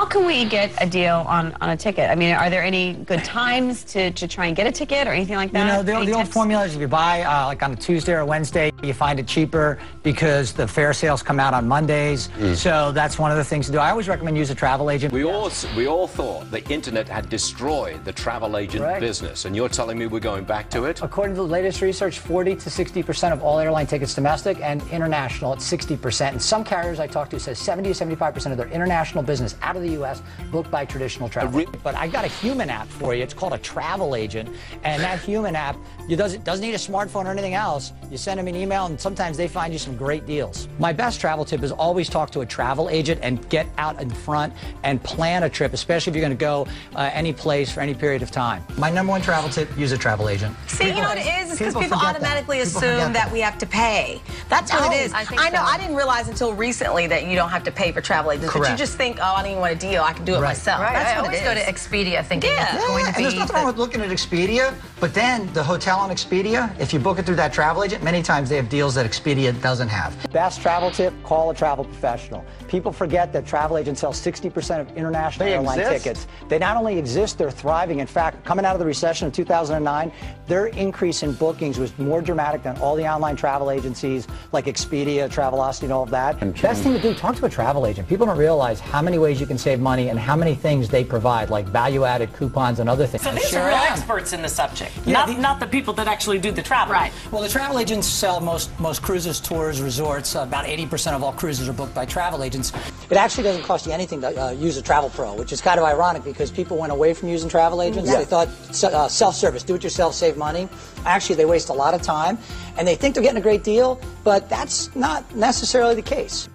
How can we get a deal on a ticket? I mean, are there any good times to try and get a ticket or anything like that? You know, the old formula is if you buy like on a Tuesday or Wednesday, you find it cheaper because the fare sales come out on Mondays. So that's one of the things to do. I always recommend use a travel agent. We all thought the internet had destroyed the travel agent business, and you're telling me we're going back to it? According to the latest research, 40 to 60% of all airline tickets domestic and international at 60%. And some carriers I talked to says 70 to 75% of their international business out of the U.S. booked by traditional travel. But I got a human app for you. It's called a travel agent. And that human app, doesn't need a smartphone or anything else. You send them an email, and sometimes they find you some great deals. My best travel tip is always talk to a travel agent and get out in front and plan a trip, especially if you're going to go any place for any period of time. My number one travel tip, use a travel agent. See, you know what it is? It's because people automatically assume that we have to pay. That's what it is. I know. I didn't realize until recently that you don't have to pay for travel agents. But you just think, oh, I don't even want a deal. I can do it myself. Right. That's I what it is. always go to Expedia thinking it's going to be... And there's nothing wrong with looking at Expedia, but then the hotel on Expedia, if you book it through that travel agent, many times they have deals that Expedia doesn't have. Best travel tip, call a travel professional. People forget that travel agents sell 60% of international airline tickets. They not only exist, they're thriving. In fact, coming out of the recession of 2009, their increase in bookings was more dramatic than all the online travel agencies like Expedia, Travelocity, and all of that. Best thing to do, talk to a travel agent. People don't realize how many ways you can save money and how many things they provide, like value-added coupons and other things. So these are real experts in the subject, not the people that actually do the travel. Right. Well, the travel agents sell most cruises, tours, resorts. About 80% of all cruises are booked by travel agents. It actually doesn't cost you anything to use a Travel Pro, which is kind of ironic because people went away from using travel agents. They thought self-service, do-it-yourself, save money. Actually, they waste a lot of time, and they think they're getting a great deal, but that's not necessarily the case.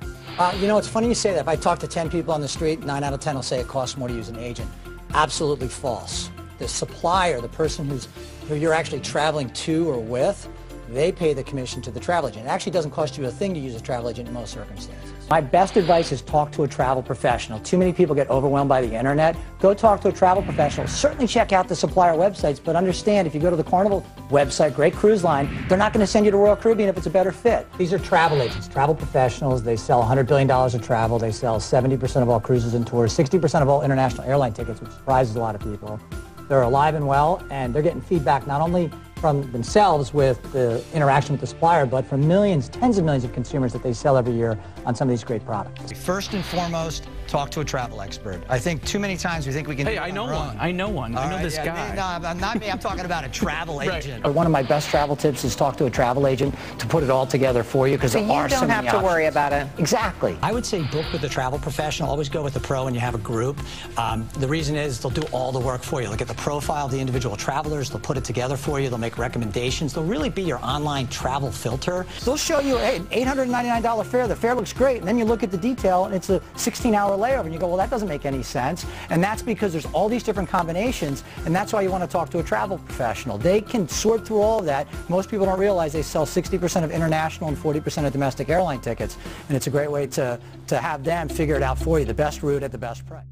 You know, it's funny you say that. If I talk to 10 people on the street, 9 out of 10 will say it costs more to use an agent. Absolutely false. The supplier, the person who you're actually traveling to or with, they pay the commission to the travel agent. It actually doesn't cost you a thing to use a travel agent in most circumstances. My best advice is talk to a travel professional. Too many people get overwhelmed by the internet. Go talk to a travel professional. Certainly check out the supplier websites, but understand if you go to the Carnival website, great cruise line, they're not going to send you to Royal Caribbean if it's a better fit. These are travel agents, travel professionals. They sell $100 billion of travel. They sell 70% of all cruises and tours, 60% of all international airline tickets, which surprises a lot of people. They're alive and well, and they're getting feedback not only from themselves with the interaction with the supplier, but from millions, tens of millions of consumers that they sell every year on some of these great products. First and foremost, talk to a travel expert. I think too many times we think we can do it on our own. I know one. I know this guy. No, not me. I'm talking about a travel agent. One of my best travel tips is talk to a travel agent to put it all together for you because there are so many options. You don't have to worry about it. Exactly. I would say book with a travel professional. Always go with a pro when you have a group. The reason is they'll do all the work for you. They'll get the profile of the individual travelers. They'll put it together for you. They'll make recommendations. They'll really be your online travel filter. They'll show you, hey, an $899 fare. The fare looks great. And then you look at the detail, and it's a 16-hour layover. And you go, well, that doesn't make any sense. And that's because there's all these different combinations, and that's why you want to talk to a travel professional. They can sort through all of that. Most people don't realize they sell 60% of international and 40% of domestic airline tickets, and it's a great way to have them figure it out for you, the best route at the best price.